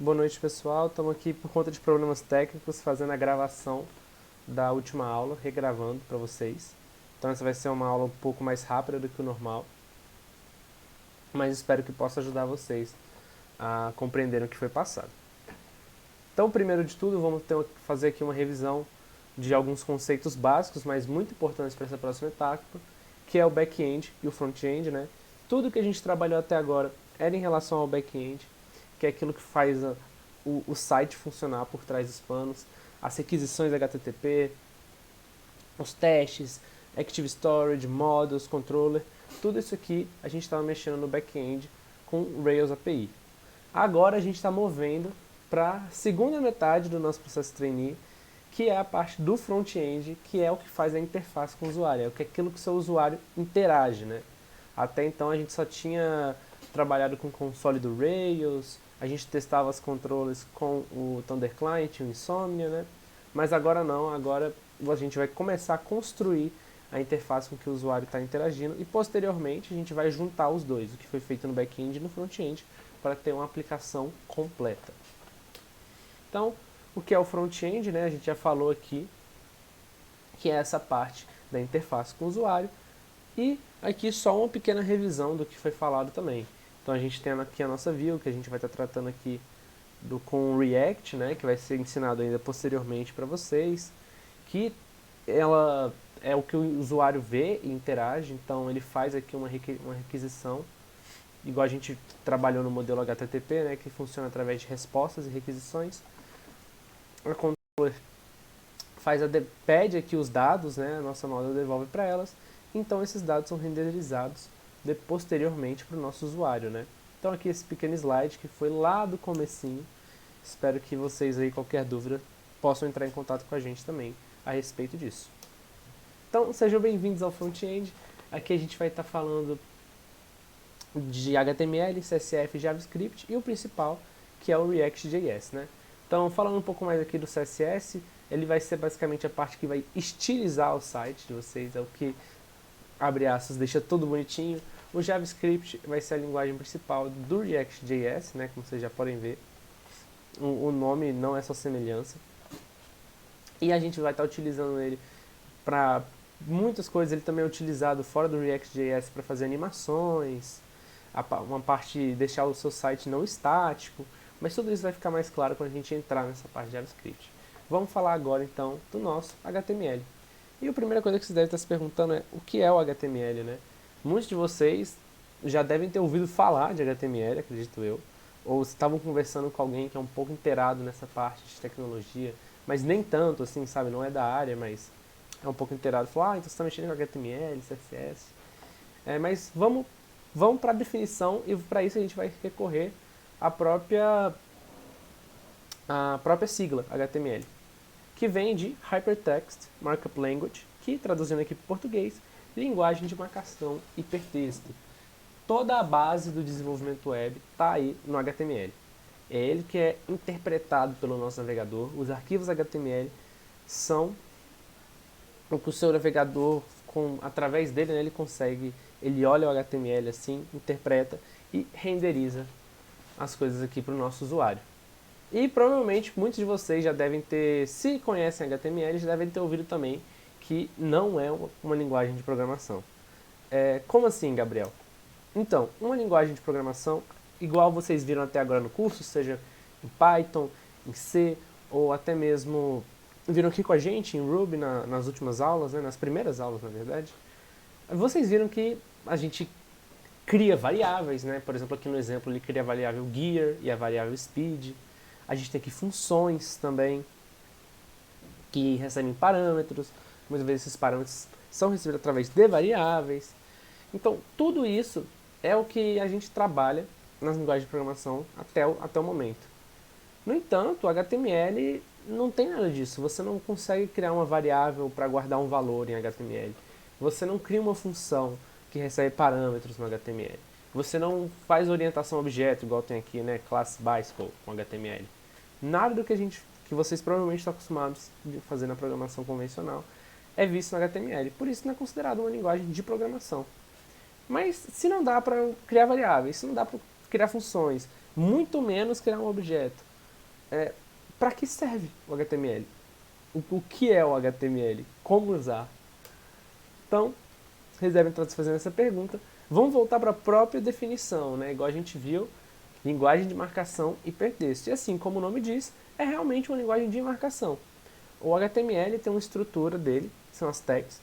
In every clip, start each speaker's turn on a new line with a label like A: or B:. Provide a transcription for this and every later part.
A: Boa noite, pessoal. Estamos aqui por conta de problemas técnicos fazendo a gravação da última aula, regravando para vocês. Então essa vai ser uma aula um pouco mais rápida do que o normal, mas espero que possa ajudar vocês a compreenderem o que foi passado. Então, primeiro de tudo, vamos fazer aqui uma revisão de alguns conceitos básicos, mas muito importantes para essa próxima etapa, que é o back-end e o front-end, né? Tudo que a gente trabalhou até agora era em relação ao back-end, que é aquilo que faz o site funcionar por trás dos panos, as requisições HTTP, os testes, Active Storage, Models, Controller, tudo isso aqui a gente estava mexendo no back-end com Rails API. Agora a gente está movendo para a segunda metade do nosso processo trainee, que é a parte do front-end, que é o que faz a interface com o usuário, é aquilo que o seu usuário interage, né? Até então a gente só tinha trabalhado com o console do Rails, a gente testava as controles com o Thunder Client, o Insomnia, né? Mas agora não, agora a gente vai começar a construir a interface com que o usuário está interagindo e posteriormente a gente vai juntar os dois, o que foi feito no back-end e no front-end, para ter uma aplicação completa. Então, o que é o front-end, né? A gente já falou aqui, que é essa parte da interface com o usuário, e aqui só uma pequena revisão do que foi falado também. Então a gente tem aqui a nossa view, que a gente vai estar tratando aqui com o React, né, que vai ser ensinado ainda posteriormente para vocês, que ela é o que o usuário vê e interage, então ele faz aqui uma requisição, igual a gente trabalhou no modelo HTTP, né, que funciona através de respostas e requisições. A controller pede aqui os dados, né, a nossa model devolve para elas, então esses dados são renderizados posteriormente para o nosso usuário, né. Então aqui esse pequeno slide que foi lá do comecinho, espero que vocês aí, qualquer dúvida, possam entrar em contato com a gente também a respeito disso. Então sejam bem-vindos ao front-end, aqui a gente vai estar falando de HTML, CSS, JavaScript e o principal, que é o React.js, né. Então falando um pouco mais aqui do CSS, ele vai ser basicamente a parte que vai estilizar o site de vocês, é o que, abre aspas, deixa tudo bonitinho. O JavaScript vai ser a linguagem principal do React.js, né, como vocês já podem ver. O nome não é só semelhança. E a gente vai estar utilizando ele para muitas coisas. Ele também é utilizado fora do React.js para fazer animações, uma parte deixar o seu site não estático, mas tudo isso vai ficar mais claro quando a gente entrar nessa parte de JavaScript. Vamos falar agora então do nosso HTML. E a primeira coisa que vocês devem estar se perguntando é o que é o HTML, né? Muitos de vocês já devem ter ouvido falar de HTML, acredito eu, ou estavam conversando com alguém que é um pouco inteirado nessa parte de tecnologia, mas nem tanto assim, sabe? Não é da área, mas é um pouco inteirado. Falou, então você está mexendo com HTML, CSS. Mas vamos para a definição e para isso a gente vai recorrer à própria sigla HTML, que vem de Hypertext Markup Language, que traduzindo aqui para o português, linguagem de marcação hipertexto. Toda a base do desenvolvimento web está aí no HTML. É ele que é interpretado pelo nosso navegador. Os arquivos HTML são o que o seu navegador, através dele, né, ele olha o HTML assim, interpreta e renderiza as coisas aqui para o nosso usuário. E provavelmente muitos de vocês já devem ter, se conhecem HTML, já devem ter ouvido também que não é uma linguagem de programação. Como assim, Gabriel? Então, uma linguagem de programação, igual vocês viram até agora no curso, seja em Python, em C, ou até mesmo viram aqui com a gente em Ruby nas últimas aulas, né, nas primeiras aulas, na verdade, vocês viram que a gente cria variáveis, né? Por exemplo, aqui no exemplo ele cria a variável gear e a variável speed. A gente tem aqui funções também, que recebem parâmetros. Muitas vezes esses parâmetros são recebidos através de variáveis. Então, tudo isso é o que a gente trabalha nas linguagens de programação até o momento. No entanto, o HTML não tem nada disso. Você não consegue criar uma variável para guardar um valor em HTML. Você não cria uma função que recebe parâmetros no HTML. Você não faz orientação a objeto, igual tem aqui, né, class bicycle com HTML. Nada do que vocês provavelmente estão acostumados a fazer na programação convencional é visto no HTML. Por isso não é considerado uma linguagem de programação. Mas se não dá para criar variáveis, se não dá para criar funções, muito menos criar um objeto, para que serve o HTML? O que é o HTML? Como usar? Então, vocês devem estar se fazendo essa pergunta. Vamos voltar para a própria definição, né? Igual a gente viu, linguagem de marcação hipertexto. E assim, como o nome diz, é realmente uma linguagem de marcação. O HTML tem uma estrutura dele, são as tags,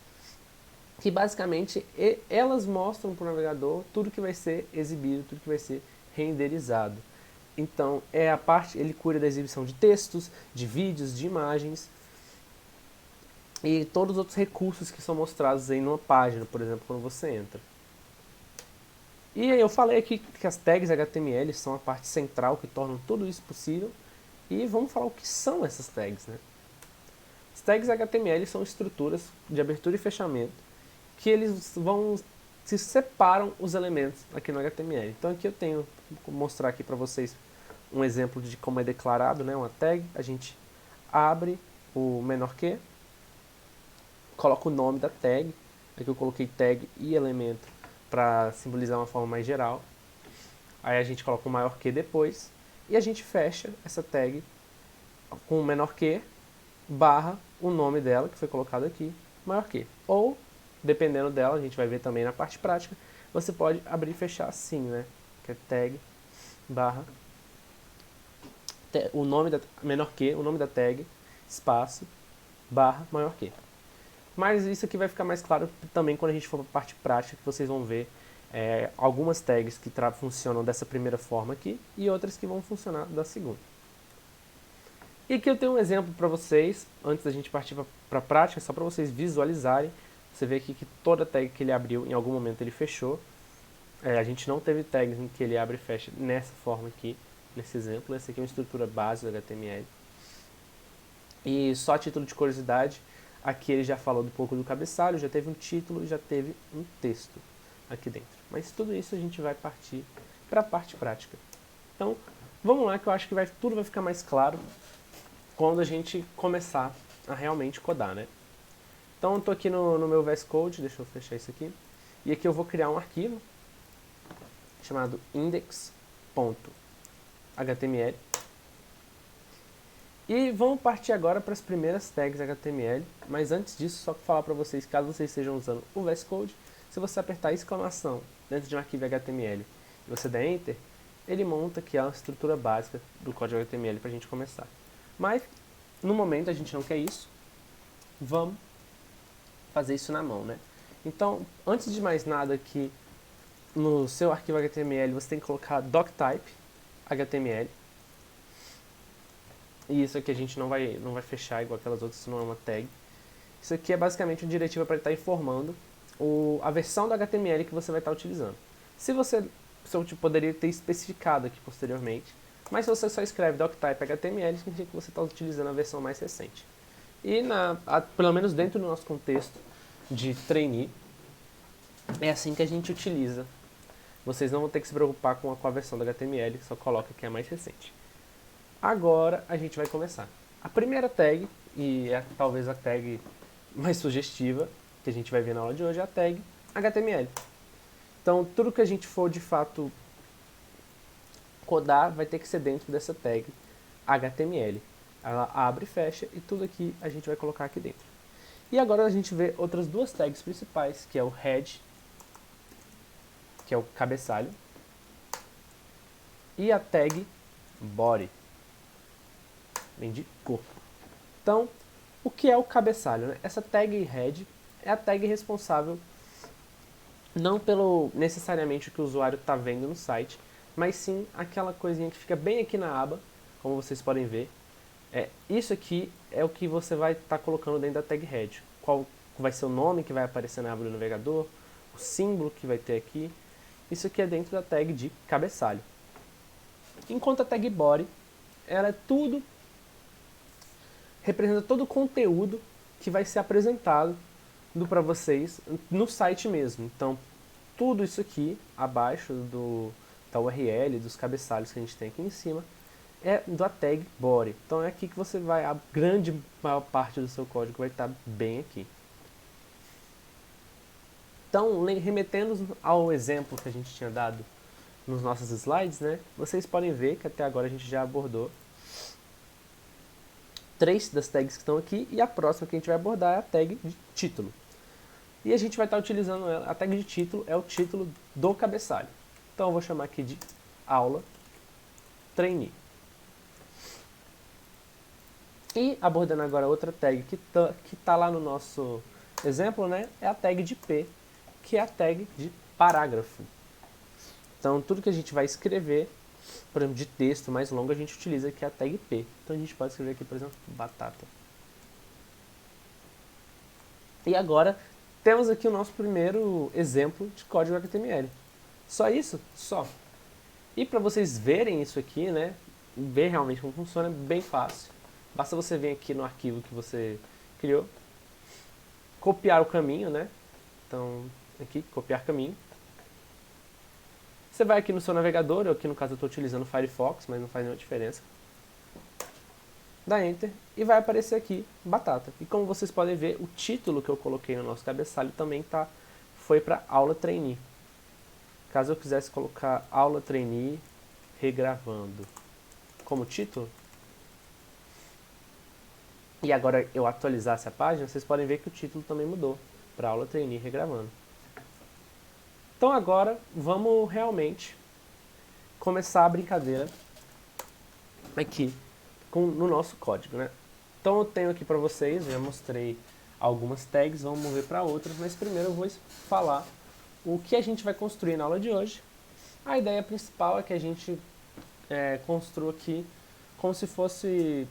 A: que basicamente elas mostram para o navegador tudo que vai ser exibido, tudo que vai ser renderizado. Então, é a parte, ele cuida da exibição de textos, de vídeos, de imagens e todos os outros recursos que são mostrados aí numa página, por exemplo, quando você entra. E eu falei aqui que as tags HTML são a parte central que tornam tudo isso possível. E vamos falar o que são essas tags, né? As tags HTML são estruturas de abertura e fechamento que eles se separam os elementos aqui no HTML. Então aqui eu tenho, vou mostrar aqui para vocês um exemplo de como é declarado, né, uma tag. A gente abre o menor que, coloca o nome da tag. Aqui eu coloquei tag e elemento para simbolizar uma forma mais geral. Aí a gente coloca o maior que depois e a gente fecha essa tag com o menor que barra o nome dela, que foi colocado aqui, maior que. Ou, dependendo dela, a gente vai ver também na parte prática, você pode abrir e fechar assim, né? Que é tag barra o nome da menor que, o nome da tag, espaço, barra maior que. Mas isso aqui vai ficar mais claro também quando a gente for para a parte prática, que vocês vão ver algumas tags que funcionam dessa primeira forma aqui e outras que vão funcionar da segunda. E aqui eu tenho um exemplo para vocês, antes da gente partir para a prática, só para vocês visualizarem. Você vê aqui que toda tag que ele abriu, em algum momento ele fechou. A gente não teve tags em que ele abre e fecha nessa forma aqui, nesse exemplo. Essa aqui é uma estrutura base do HTML. E só a título de curiosidade, aqui ele já falou um pouco do cabeçalho, já teve um título, já teve um texto aqui dentro. Mas tudo isso a gente vai partir para a parte prática. Então, vamos lá que eu acho que tudo vai ficar mais claro quando a gente começar a realmente codar, né? Então eu estou aqui no meu VS Code, deixa eu fechar isso aqui. E aqui eu vou criar um arquivo chamado index.html. E vamos partir agora para as primeiras tags HTML, mas antes disso, só para falar para vocês, caso vocês estejam usando o VS Code, se você apertar exclamação dentro de um arquivo HTML e você der Enter, ele monta aqui a estrutura básica do código HTML para a gente começar. Mas, no momento, a gente não quer isso, vamos fazer isso na mão, né? Então, antes de mais nada aqui, no seu arquivo HTML, você tem que colocar doctype HTML. E isso aqui a gente não vai fechar igual aquelas outras, isso não é uma tag. Isso aqui é basicamente uma diretiva para ele estar informando a versão do HTML que você vai estar utilizando. Se eu poderia ter especificado aqui posteriormente, mas se você só escreve doctype HTML, significa que você está utilizando a versão mais recente. E pelo menos dentro do nosso contexto de trainee, é assim que a gente utiliza. Vocês não vão ter que se preocupar com a versão do HTML, só coloca que é a mais recente. Agora a gente vai começar. A primeira tag, e é talvez a tag mais sugestiva que a gente vai ver na aula de hoje, é a tag HTML. Então tudo que a gente for de fato codar vai ter que ser dentro dessa tag HTML. Ela abre e fecha e tudo aqui a gente vai colocar aqui dentro. E agora a gente vê outras duas tags principais, que é o head, que é o cabeçalho, e a tag body, vem de corpo. Então, o que é o cabeçalho, né? Essa tag head é a tag responsável não pelo necessariamente o que o usuário está vendo no site, mas sim aquela coisinha que fica bem aqui na aba, como vocês podem ver. Isso aqui é o que você vai estar colocando dentro da tag head. Qual vai ser o nome que vai aparecer na aba do navegador, o símbolo que vai ter aqui. Isso aqui é dentro da tag de cabeçalho. Enquanto a tag body, ela é tudo, representa todo o conteúdo que vai ser apresentado para vocês no site mesmo. Então, tudo isso aqui, abaixo da URL, dos cabeçalhos que a gente tem aqui em cima, é da tag body. Então é aqui que você vai, a maior parte do seu código vai estar bem aqui. Então, remetendo ao exemplo que a gente tinha dado nos nossos slides, né, vocês podem ver que até agora a gente já abordou 3 das tags que estão aqui, e a próxima que a gente vai abordar é a tag de título. E a gente vai estar utilizando ela, a tag de título é o título do cabeçalho. Então eu vou chamar aqui de aula trainee. E abordando agora outra tag que tá lá no nosso exemplo, né, é a tag de P, que é a tag de parágrafo. Então tudo que a gente vai escrever, por exemplo, de texto mais longo, a gente utiliza aqui a tag P. Então a gente pode escrever aqui, por exemplo, batata. E agora temos aqui o nosso primeiro exemplo de código HTML. Só isso? Só. E para vocês verem isso aqui, né, ver realmente como funciona, é bem fácil. Basta você vir aqui no arquivo que você criou, copiar o caminho, né? Então, aqui, copiar caminho. Você vai aqui no seu navegador, eu aqui no caso eu estou utilizando o Firefox, mas não faz nenhuma diferença. Dá Enter e vai aparecer aqui, batata. E como vocês podem ver, o título que eu coloquei no nosso cabeçalho também foi para aula trainee. Caso eu quisesse colocar aula trainee regravando como título, e agora eu atualizasse a página, vocês podem ver que o título também mudou para aula trainee regravando. Então agora vamos realmente começar a brincadeira aqui no nosso código, né? Então eu tenho aqui para vocês, já mostrei algumas tags, vamos mover para outras, mas primeiro eu vou falar o que a gente vai construir na aula de hoje. A ideia principal é que a gente construa aqui como se fosse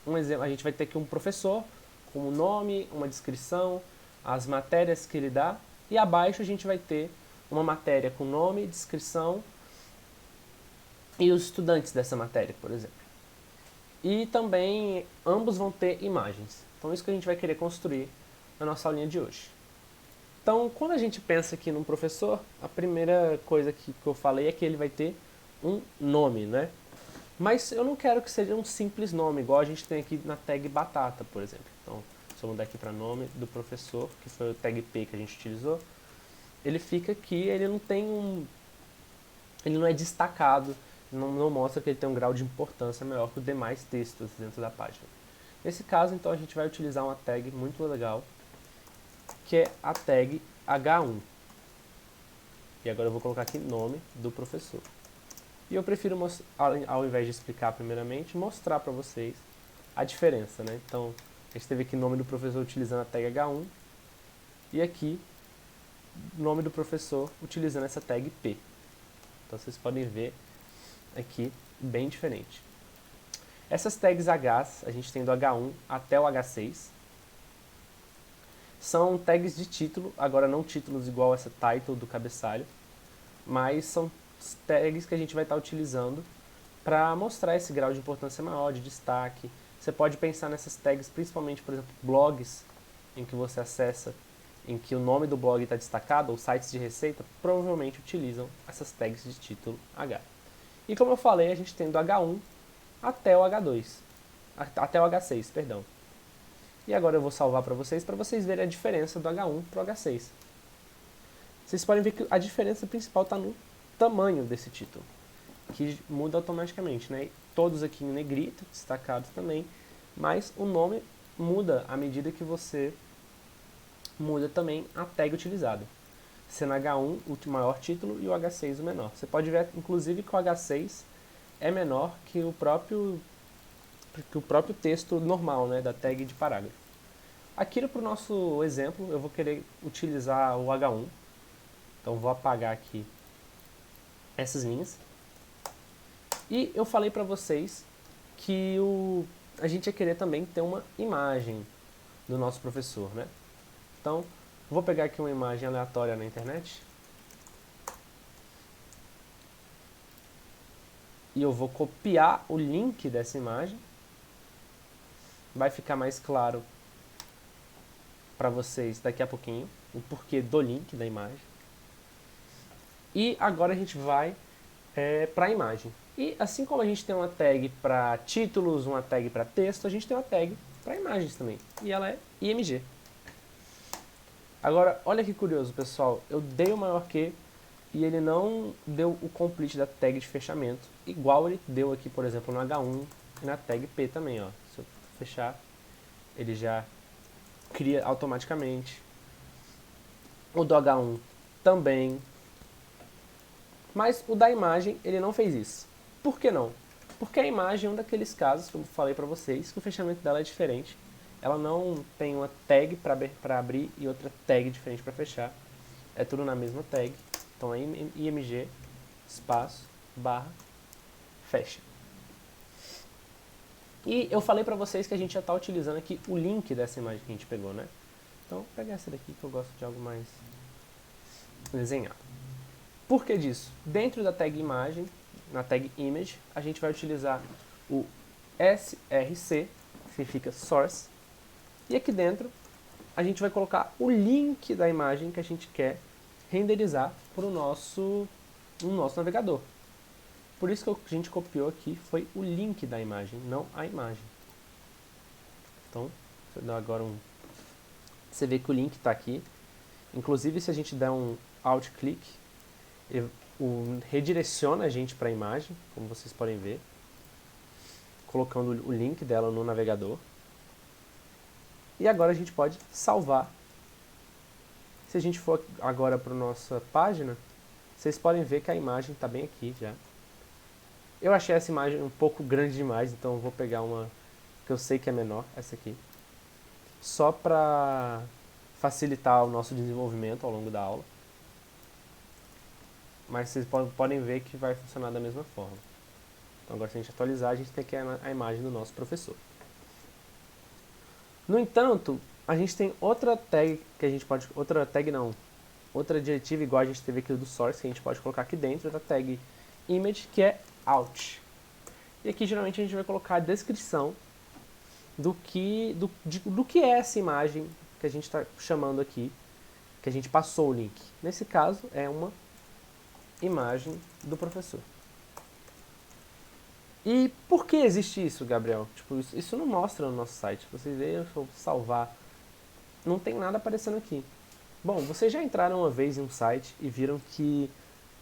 A: um exemplo. A gente vai ter aqui um professor com um nome, uma descrição, as matérias que ele dá, e abaixo a gente vai ter uma matéria com nome, descrição e os estudantes dessa matéria, por exemplo. E também ambos vão ter imagens. Então isso que a gente vai querer construir na nossa aulinha de hoje. Então, quando a gente pensa aqui num professor, a primeira coisa que eu falei é que ele vai ter um nome, né? Mas eu não quero que seja um simples nome, igual a gente tem aqui na tag batata, por exemplo. Então, se eu mudar aqui para nome do professor, que foi o tag P que a gente utilizou, ele fica aqui, ele não tem ele não é destacado, não mostra que ele tem um grau de importância maior que os demais textos dentro da página. Nesse caso, então, a gente vai utilizar uma tag muito legal, que é a tag H1. E agora eu vou colocar aqui nome do professor. E eu prefiro, ao invés de explicar primeiramente, mostrar para vocês a diferença, né? Então, a gente teve aqui nome do professor utilizando a tag H1 e aqui nome do professor utilizando essa tag P. Então, vocês podem ver aqui bem diferente. Essas tags Hs, a gente tem do H1 até o H6, são tags de título, agora não títulos igual essa title do cabeçalho, mas são tags que a gente vai estar utilizando para mostrar esse grau de importância maior, de destaque. Você pode pensar nessas tags, principalmente, por exemplo, blogs em que você acessa, em que o nome do blog está destacado, ou sites de receita, provavelmente utilizam essas tags de título H. E como eu falei, a gente tem do H1 até o H2, até o H6, perdão. E agora eu vou salvar para vocês verem a diferença do H1 para o H6. Vocês podem ver que a diferença principal está no tamanho desse título, que muda automaticamente, né? Todos aqui em negrito, destacados também, mas o nome muda à medida que você muda também a tag utilizada. Sendo H1 o maior título e o H6 o menor. Você pode ver, inclusive, que o H6 é menor que o próprio texto normal, né, da tag de parágrafo. Aqui para o nosso exemplo, eu vou querer utilizar o H1. Então, vou apagar aqui essas linhas. E eu falei para vocês que a gente ia querer também ter uma imagem do nosso professor, né? Então, vou pegar aqui uma imagem aleatória na internet. E eu vou copiar o link dessa imagem. Vai ficar mais claro para vocês daqui a pouquinho o porquê do link da imagem. E agora a gente vai para a imagem. E assim como a gente tem uma tag para títulos, uma tag para texto, a gente tem uma tag para imagens também. E ela é IMG. Agora, olha que curioso, pessoal. Eu dei o maior que e ele não deu o complete da tag de fechamento, igual ele deu aqui, por exemplo, no H1 e na tag P também, ó. Se eu fechar, ele já cria automaticamente. O do H1 também. Mas o da imagem, ele não fez isso. Por que não? Porque a imagem é um daqueles casos, como eu falei para vocês, que o fechamento dela é diferente. Ela não tem uma tag para abrir e outra tag diferente para fechar. É tudo na mesma tag. Então é img, espaço, barra, fecha. E eu falei para vocês que a gente já está utilizando aqui o link dessa imagem que a gente pegou, né? Então vou pegar essa daqui que eu gosto de algo mais desenhado. Por que disso? Dentro da tag imagem, na tag image, a gente vai utilizar o src, que significa source, e aqui dentro a gente vai colocar o link da imagem que a gente quer renderizar para o no nosso navegador. Por isso que a gente copiou aqui foi o link da imagem, não a imagem. Então, se eu dar agora você vê que o link está aqui. Inclusive, se a gente der um alt-click, redireciona a gente para a imagem, como vocês podem ver, colocando o link dela no navegador. E agora a gente pode salvar. Se a gente for agora para a nossa página, vocês podem ver que a imagem está bem aqui já. Eu achei essa imagem um pouco grande demais, então eu vou pegar uma que eu sei que é menor, essa aqui. Só para facilitar o nosso desenvolvimento ao longo da aula. Mas vocês podem ver que vai funcionar da mesma forma. Então agora se a gente atualizar, a gente tem aqui a imagem do nosso professor. No entanto, a gente tem outra tag que a gente pode... Outra diretiva igual a gente teve aqui do source, que a gente pode colocar aqui dentro da tag image, que é out. E aqui geralmente a gente vai colocar a descrição do que é essa imagem que a gente está chamando aqui, que a gente passou o link. Nesse caso, é uma imagem do professor. E por que existe isso, Gabriel? Tipo, isso não mostra no nosso site. Vocês veem, eu vou salvar. Não tem nada aparecendo aqui. Bom, vocês já entraram uma vez em um site e viram que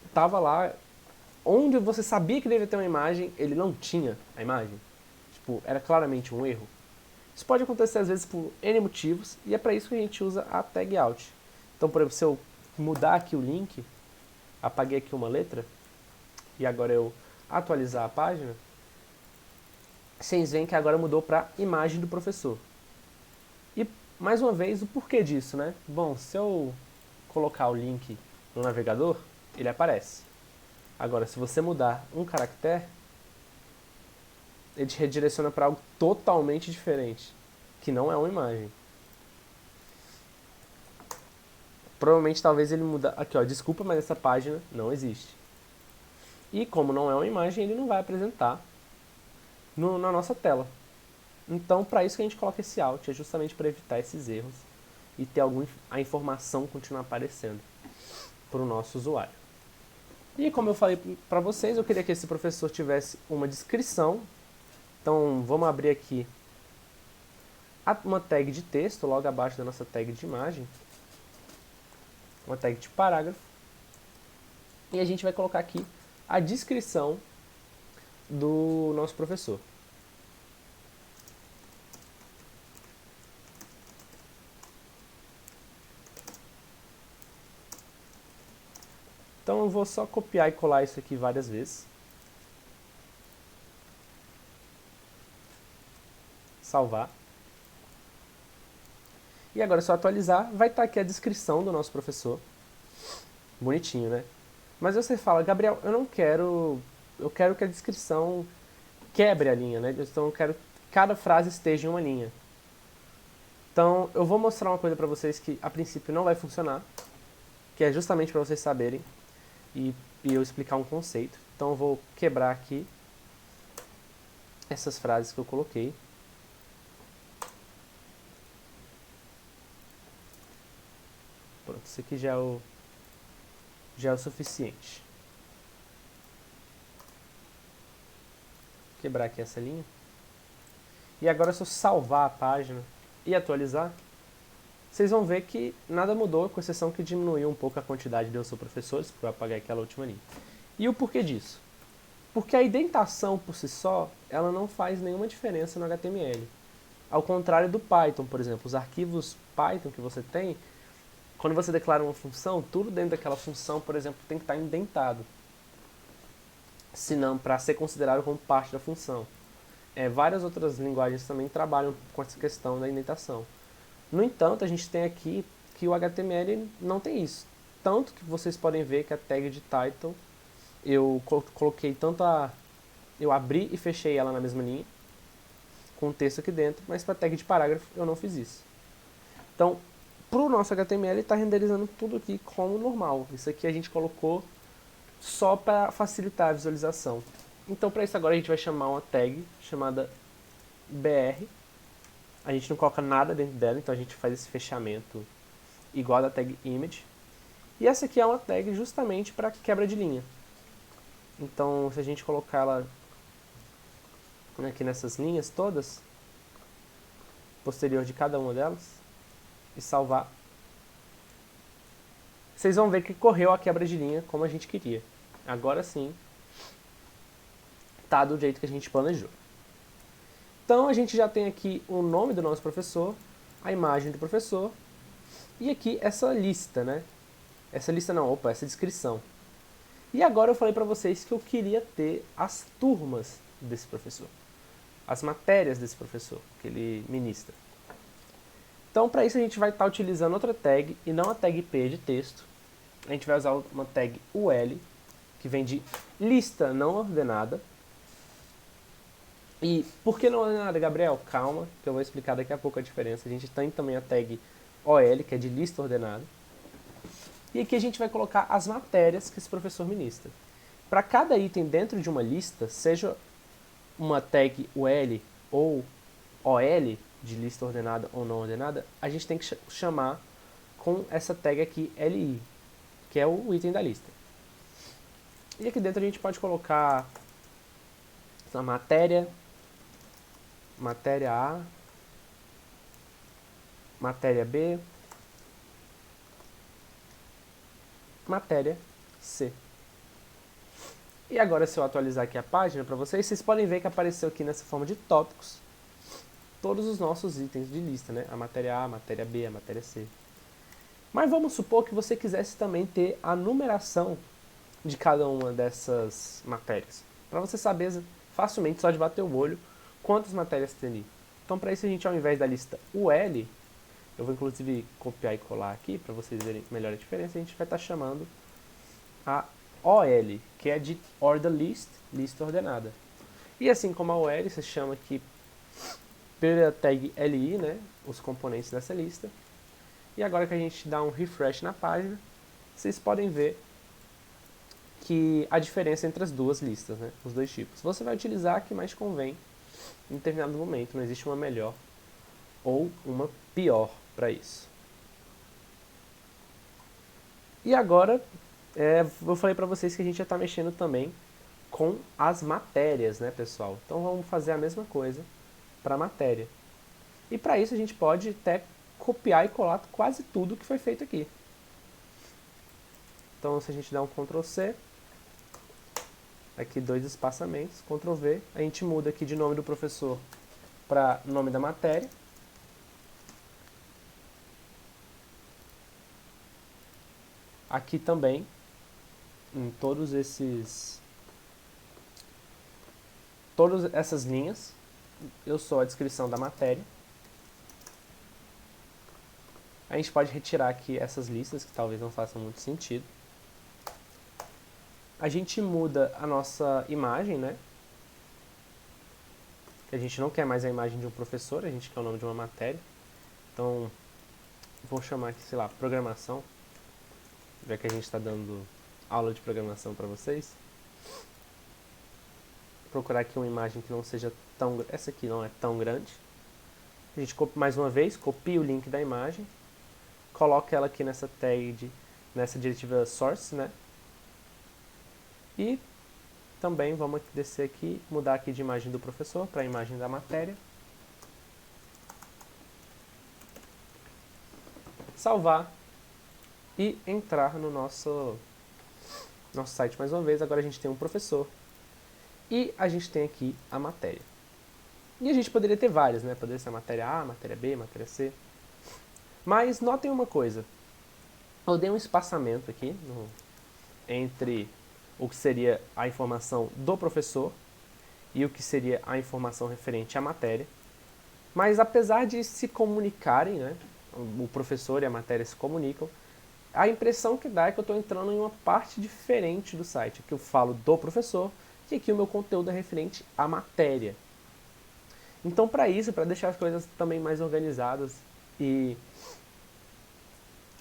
A: estava lá, onde você sabia que devia ter uma imagem, ele não tinha a imagem. Tipo, era claramente um erro. Isso pode acontecer às vezes por N motivos, e é para isso que a gente usa a tag out. Então, por exemplo, se eu mudar aqui o link, apaguei aqui uma letra, e agora eu atualizar a página, vocês veem que agora mudou para imagem do professor. E, mais uma vez, o porquê disso, né? Bom, se eu colocar o link no navegador, ele aparece. Agora, se você mudar um caractere, ele te redireciona para algo totalmente diferente, que não é uma imagem. Provavelmente, talvez ele muda... Aqui, ó, desculpa, mas essa página não existe. E como não é uma imagem, ele não vai apresentar na nossa tela. Então, para isso que a gente coloca esse out, é justamente para evitar esses erros e ter a informação continuar aparecendo para o nosso usuário. E como eu falei para vocês, eu queria que esse professor tivesse uma descrição. Então, vamos abrir aqui uma tag de texto, logo abaixo da nossa tag de imagem. Uma tag de parágrafo. E a gente vai colocar aqui a descrição do nosso professor. Então eu vou só copiar e colar isso aqui várias vezes. Salvar. E agora é só atualizar, vai estar aqui a descrição do nosso professor. Bonitinho, né? Mas você fala, Gabriel, eu quero que a descrição quebre a linha, né? Então eu quero que cada frase esteja em uma linha. Então eu vou mostrar uma coisa para vocês que a princípio não vai funcionar, que é justamente para vocês saberem e eu explicar um conceito. Então eu vou quebrar aqui essas frases que eu coloquei. Pronto, isso aqui já é o suficiente. Vou quebrar aqui essa linha. E agora se eu salvar a página e atualizar, vocês vão ver que nada mudou, com exceção que diminuiu um pouco a quantidade de eu sou professores, porque eu apaguei aquela última linha. E o porquê disso? Porque a indentação por si só, ela não faz nenhuma diferença no HTML. Ao contrário do Python, por exemplo, os arquivos Python que você tem, quando você declara uma função, tudo dentro daquela função, por exemplo, tem que estar indentado, senão para ser considerado como parte da função. Várias outras linguagens também trabalham com essa questão da indentação. No entanto, a gente tem aqui que o HTML não tem isso. Tanto que vocês podem ver que a tag de title, eu coloquei tanto eu abri e fechei ela na mesma linha, com o texto aqui dentro, mas para a tag de parágrafo eu não fiz isso. Então, para o nosso HTML, está renderizando tudo aqui como normal. Isso aqui a gente colocou só para facilitar a visualização. Então, para isso agora a gente vai chamar uma tag chamada BR. A gente não coloca nada dentro dela, então a gente faz esse fechamento igual da tag image. E essa aqui é uma tag justamente para quebra de linha. Então, se a gente colocar ela aqui nessas linhas todas, posterior de cada uma delas, e salvar, vocês vão ver que correu a quebra de linha como a gente queria. Agora sim, tá do jeito que a gente planejou. Então a gente já tem aqui o nome do nosso professor, a imagem do professor, e aqui essa lista, né? Essa descrição. E agora eu falei para vocês que eu queria ter as turmas desse professor, as matérias desse professor que ele ministra. Então para isso a gente vai estar utilizando outra tag e não a tag P de texto. A gente vai usar uma tag UL, que vem de lista não ordenada. E por que não ordenada, Gabriel? Calma, que eu vou explicar daqui a pouco a diferença. A gente tem também a tag OL, que é de lista ordenada. E aqui a gente vai colocar as matérias que esse professor ministra. Para cada item dentro de uma lista, seja uma tag UL ou OL, de lista ordenada ou não ordenada, a gente tem que chamar com essa tag aqui LI, que é o item da lista. E aqui dentro a gente pode colocar a matéria A, matéria B, matéria C. E agora, se eu atualizar aqui a página para vocês, vocês podem ver que apareceu aqui nessa forma de tópicos todos os nossos itens de lista, né? A matéria A, a matéria B, a matéria C. Mas vamos supor que você quisesse também ter a numeração de cada uma dessas matérias, para você saber facilmente, só de bater o olho, quantas matérias tem ali. Então, para isso, a gente, ao invés da lista UL, eu vou inclusive copiar e colar aqui para vocês verem melhor a diferença, a gente vai estar chamando a OL, que é de Order List, lista ordenada. E assim como a OL, você chama aqui pela tag LI, né, os componentes dessa lista. E agora que a gente dá um refresh na página, vocês podem ver que a diferença entre as duas listas, né, os dois tipos. Você vai utilizar a que mais convém em determinado momento, não existe uma melhor ou uma pior para isso. E agora, eu falei para vocês que a gente já está mexendo também com as matérias, né, pessoal? Então vamos fazer a mesma coisa para a matéria. E para isso a gente pode até copiar e colar quase tudo que foi feito aqui. Então se a gente dá um Ctrl C, aqui 2 espaçamentos, Ctrl V, a gente muda aqui de nome do professor para nome da matéria. Aqui também, em todas essas linhas, eu sou a descrição da matéria. A gente pode retirar aqui essas listas, que talvez não façam muito sentido. A gente muda a nossa imagem, né? A gente não quer mais a imagem de um professor, a gente quer o nome de uma matéria. Então, vou chamar aqui, sei lá, programação, já que a gente está dando aula de programação para vocês. Vou procurar aqui uma imagem que não seja tão... Essa aqui não é tão grande. A gente, mais uma vez, copia o link da imagem, coloca ela aqui nessa tag, nessa diretiva source, né? E também vamos descer aqui, mudar aqui de imagem do professor para a imagem da matéria. Salvar e entrar no nosso site mais uma vez. Agora a gente tem um professor e a gente tem aqui a matéria. E a gente poderia ter várias, né? Poderia ser a matéria A, matéria B, matéria C. Mas notem uma coisa. Eu dei um espaçamento aqui entre o que seria a informação do professor e o que seria a informação referente à matéria. Mas apesar de se comunicarem, né, o professor e a matéria se comunicam, a impressão que dá é que eu estou entrando em uma parte diferente do site. Aqui eu falo do professor e aqui o meu conteúdo é referente à matéria. Então, para isso, para deixar as coisas também mais organizadas e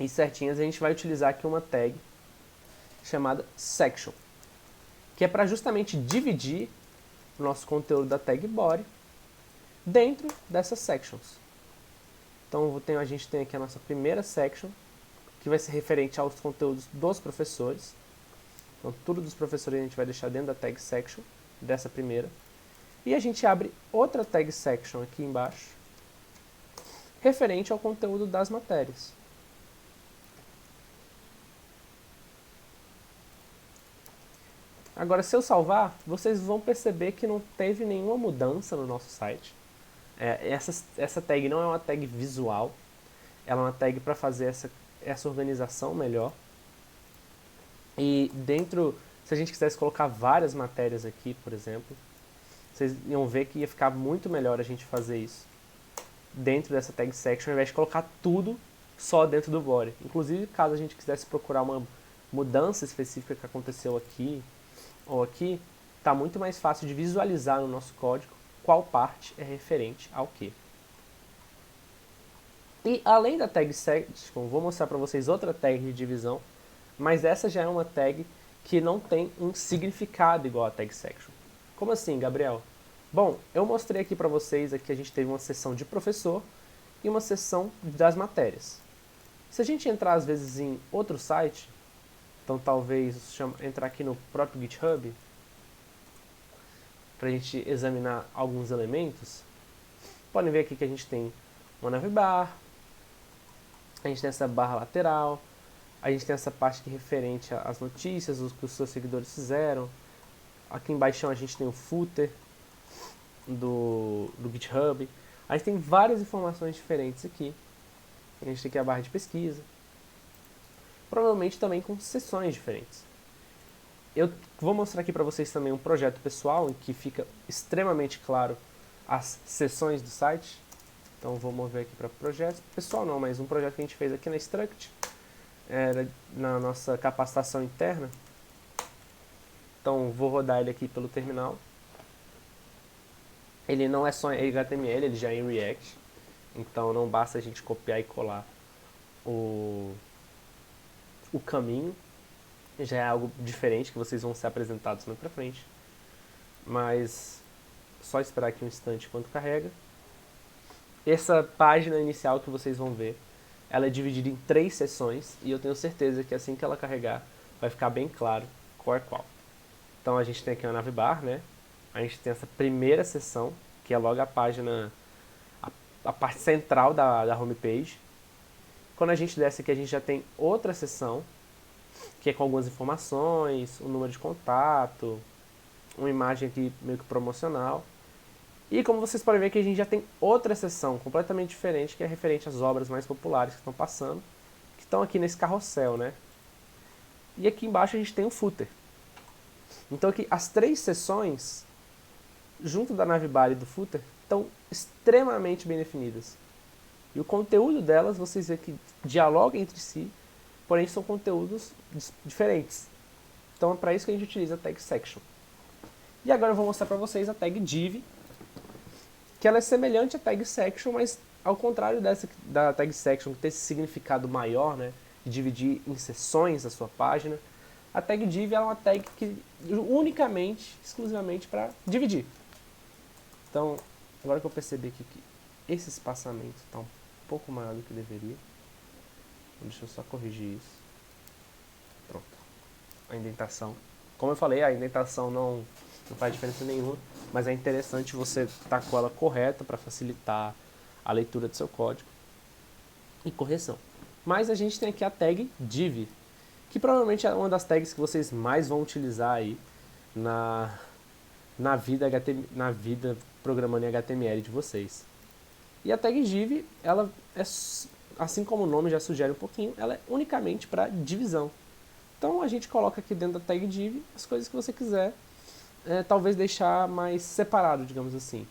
A: certinhas, a gente vai utilizar aqui uma tag chamada section, que é para justamente dividir o nosso conteúdo da tag body dentro dessas sections. Então a gente tem aqui a nossa primeira section, que vai ser referente aos conteúdos dos professores. Então tudo dos professores a gente vai deixar dentro da tag section, dessa primeira. E a gente abre outra tag section aqui embaixo, referente ao conteúdo das matérias. Agora, se eu salvar, vocês vão perceber que não teve nenhuma mudança no nosso site. Essa tag não é uma tag visual, ela é uma tag para fazer essa organização melhor. E dentro, se a gente quisesse colocar várias matérias aqui, por exemplo, vocês iam ver que ia ficar muito melhor a gente fazer isso dentro dessa tag section, ao invés de colocar tudo só dentro do body. Inclusive, caso a gente quisesse procurar uma mudança específica que aconteceu aqui ou aqui, está muito mais fácil de visualizar no nosso código qual parte é referente ao que. E além da tag section, vou mostrar para vocês outra tag de divisão, mas essa já é uma tag que não tem um significado igual a tag section. Como assim, Gabriel? Bom, eu mostrei aqui para vocês que a gente teve uma seção de professor e uma seção das matérias. Se a gente entrar às vezes em outro site, então talvez entrar aqui no próprio GitHub, para a gente examinar alguns elementos, podem ver aqui que a gente tem uma navbar, a gente tem essa barra lateral, a gente tem essa parte que é referente às notícias, o que os seus seguidores fizeram. Aqui embaixo a gente tem o footer do GitHub. A gente tem várias informações diferentes aqui. A gente tem aqui a barra de pesquisa. Provavelmente também com seções diferentes. Eu vou mostrar aqui para vocês também um projeto pessoal em que fica extremamente claro as seções do site. Então vou mover aqui para projeto pessoal não, mas um projeto que a gente fez aqui na Struct, na nossa capacitação interna. Então vou rodar ele aqui pelo terminal. Ele não é só em HTML, ele já é em React. Então não basta a gente copiar e colar o caminho. Já é algo diferente que vocês vão ser apresentados mais pra frente. Mas só esperar aqui um instante enquanto carrega. Essa página inicial que vocês vão ver, ela é dividida em 3 seções e eu tenho certeza que assim que ela carregar vai ficar bem claro qual é qual. Então a gente tem aqui uma navbar, né? A gente tem essa primeira seção, que é logo a página, a parte central da homepage. Quando a gente desce aqui, a gente já tem outra seção, que é com algumas informações, o número de contato, uma imagem aqui meio que promocional. E como vocês podem ver que a gente já tem outra seção completamente diferente, que é referente às obras mais populares que estão passando, que estão aqui nesse carrossel, né? E aqui embaixo a gente tem o footer. Então aqui as 3 seções, junto da navbar e do footer, estão extremamente bem definidas. E o conteúdo delas, vocês veem que dialogam entre si, porém são conteúdos diferentes. Então é para isso que a gente utiliza a tag section. E agora eu vou mostrar para vocês a tag div, que ela é semelhante à tag section, mas ao contrário da tag section, que tem esse significado maior, né, de dividir em seções a sua página, a tag div é uma tag que unicamente, exclusivamente para dividir. Então, agora que eu percebi aqui que esse espaçamento está um pouco maior do que deveria, deixa eu só corrigir isso. Pronto. A indentação. Como eu falei, a indentação não faz diferença nenhuma, mas é interessante você estar com ela correta para facilitar a leitura do seu código e correção. Mas a gente tem aqui a tag div, que provavelmente é uma das tags que vocês mais vão utilizar aí na vida programando em HTML de vocês. E a tag div, ela é, assim como o nome já sugere um pouquinho, ela é unicamente para divisão. Então a gente coloca aqui dentro da tag div as coisas que você quiser, talvez deixar mais separado, digamos assim.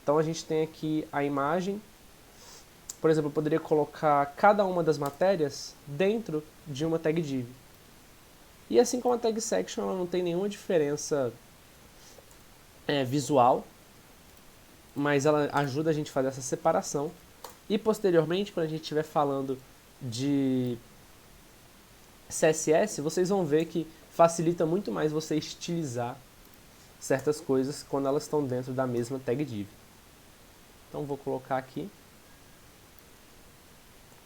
A: Então a gente tem aqui a imagem. Por exemplo, eu poderia colocar cada uma das matérias dentro de uma tag div. E assim como a tag section, ela não tem nenhuma diferença visual, mas ela ajuda a gente a fazer essa separação. E posteriormente, quando a gente estiver falando de CSS, vocês vão ver que facilita muito mais você estilizar certas coisas quando elas estão dentro da mesma tag div. Então vou colocar aqui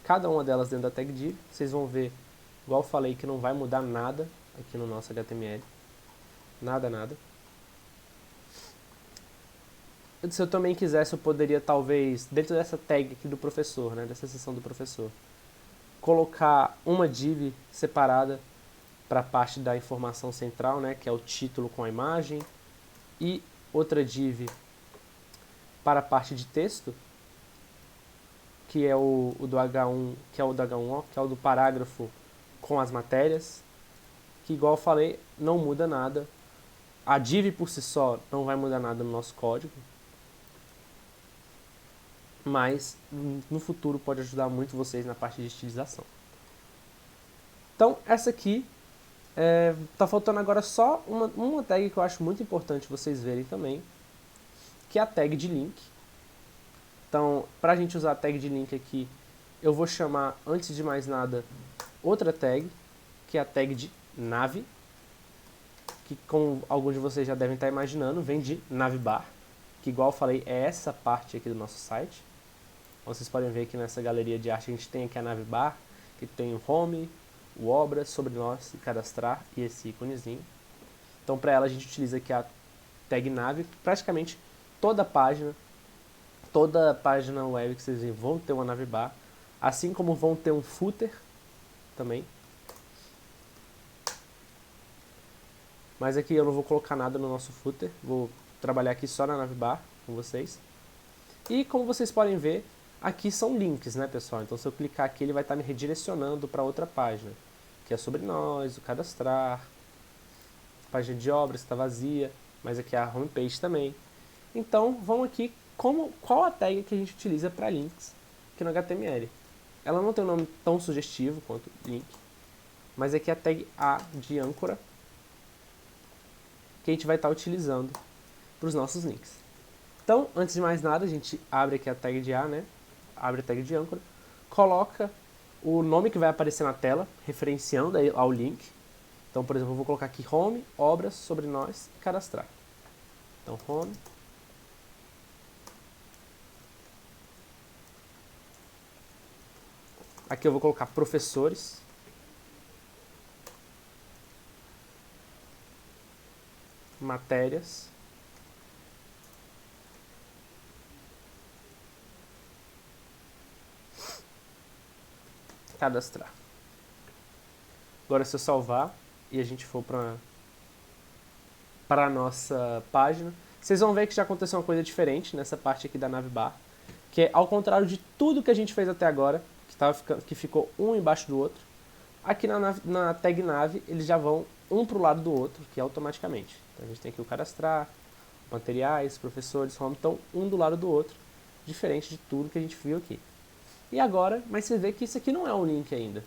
A: cada uma delas dentro da tag div. Vocês vão ver, igual eu falei, que não vai mudar nada aqui no nosso HTML. Nada, nada. Se eu também quisesse, eu poderia talvez, dentro dessa tag aqui do professor, né, dessa seção do professor, colocar uma div separada para a parte da informação central, né, que é o título com a imagem, e outra div para a parte de texto, que é o do H1, que é o do H1O, que é o do parágrafo com as matérias, que igual eu falei, não muda nada. A div por si só não vai mudar nada no nosso código, mas no futuro pode ajudar muito vocês na parte de estilização. Então, essa aqui, tá faltando agora só uma tag que eu acho muito importante vocês verem também, que é a tag de link. Então, para a gente usar a tag de link aqui, eu vou chamar, antes de mais nada, outra tag, que é a tag de nav, que como alguns de vocês já devem estar imaginando, vem de navbar, que igual eu falei, é essa parte aqui do nosso site. Vocês podem ver que nessa galeria de arte a gente tem aqui a navbar, que tem o home, o obras, sobre nós e cadastrar, e esse íconezinho. Então para ela a gente utiliza aqui a tag nav, praticamente toda página web que vocês veem vão ter uma navbar, assim como vão ter um footer também. Mas aqui eu não vou colocar nada no nosso footer, vou trabalhar aqui só na navbar com vocês. E como vocês podem ver, aqui são links, né, pessoal? Então se eu clicar aqui, ele vai estar me redirecionando para outra página, que é sobre nós, o cadastrar, a página de obras que está vazia, mas aqui é a homepage também. Então vamos aqui, qual a tag que a gente utiliza para links aqui no HTML. Ela não tem um nome tão sugestivo quanto link, mas aqui é a tag A de âncora, que a gente vai estar utilizando para os nossos links. Então, antes de mais nada, a gente abre aqui a tag de A, né? Abre a tag de âncora, coloca o nome que vai aparecer na tela, referenciando ao link. Então, por exemplo, eu vou colocar aqui home, obras, sobre nós e cadastrar. Então, home. Aqui eu vou colocar professores. Matérias. Cadastrar. Agora se eu salvar e a gente for para a nossa página, vocês vão ver que já aconteceu uma coisa diferente nessa parte aqui da navbar, que é ao contrário de tudo que a gente fez até agora, que ficou um embaixo do outro, aqui na tag nav eles já vão um para o lado do outro, que é automaticamente. Então a gente tem aqui o cadastrar, materiais, professores, home, então um do lado do outro, diferente de tudo que a gente viu aqui. E agora, mas você vê que isso aqui não é um link ainda,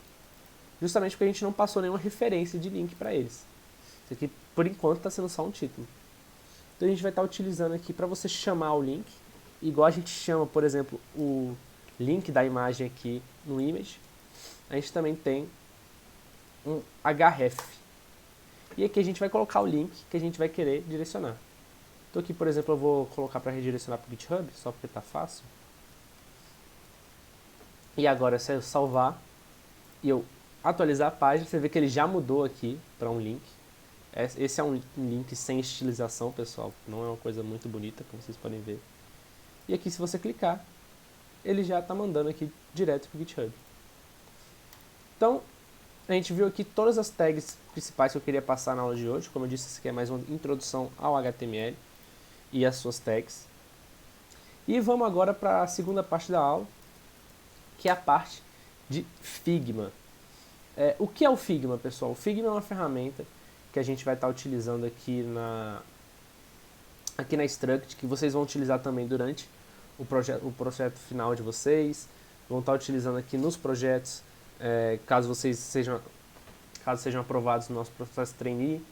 A: justamente porque a gente não passou nenhuma referência de link para eles. Isso aqui, por enquanto, está sendo só um título. Então a gente vai estar utilizando aqui para você chamar o link, igual a gente chama, por exemplo, o link da imagem aqui no image, a gente também tem um href. E aqui a gente vai colocar o link que a gente vai querer direcionar. Então aqui, por exemplo, eu vou colocar para redirecionar para o GitHub, só porque está fácil. E agora, se eu salvar e eu atualizar a página, você vê que ele já mudou aqui para um link. Esse é um link sem estilização, pessoal. Não é uma coisa muito bonita, como vocês podem ver. E aqui, se você clicar, ele já está mandando aqui direto para o GitHub. Então, a gente viu aqui todas as tags principais que eu queria passar na aula de hoje. Como eu disse, isso aqui é mais uma introdução ao HTML e as suas tags. E vamos agora para a segunda parte da aula, que é a parte de Figma. O que é o Figma, pessoal? O Figma é uma ferramenta que a gente vai estar utilizando aqui na Struct, que vocês vão utilizar também durante o projeto final de vocês, vão estar utilizando aqui nos projetos, caso sejam aprovados no nosso processo trainee,